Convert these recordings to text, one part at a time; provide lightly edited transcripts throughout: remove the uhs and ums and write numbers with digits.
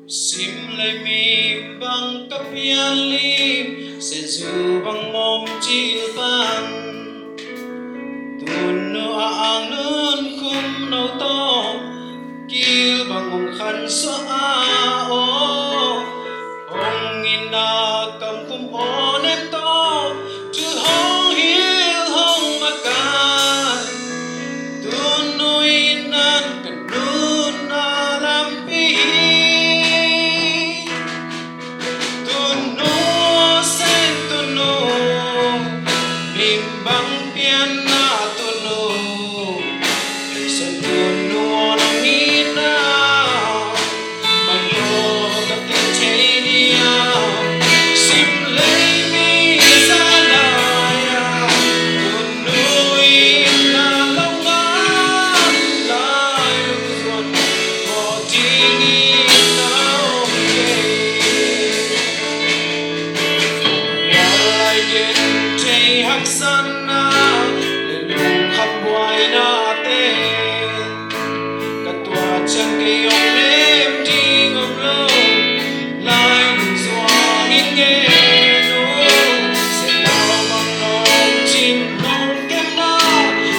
sim lấy mi bằng cấp yan lim sẽ dù bằng mồm chi ban tuôn nu ang nun khum nâu to kil bằng mồm khăn xóa o hong in na cầm khum o ném to chữ hong hiu hong makan tuôn nu in nan cần nun na lam pi bang pian na tuno sa tuno ng ina bang yo kating chenia simple mi sa laya tuno ina longa layo tuan mo tingi na okay walay get tay hak san chẳng kỳ ông đêm đi ngập lâu lại doa nghít nghe nô sẽ nào bằng lòng chim non kém na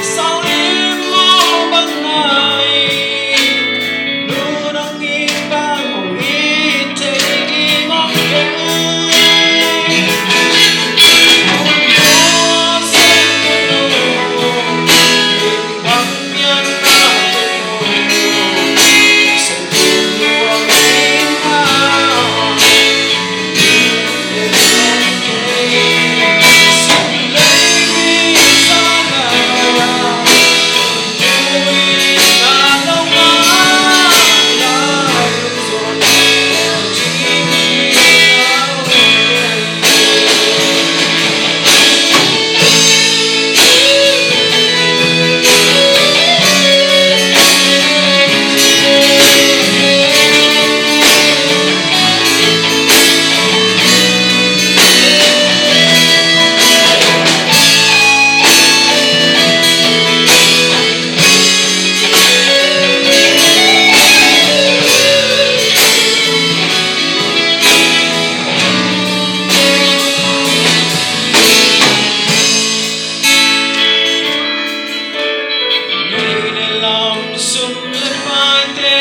sao đêm mơ bằng ngày nô đang nghĩ bang hồng ít thấy đi mong kém sum le pai te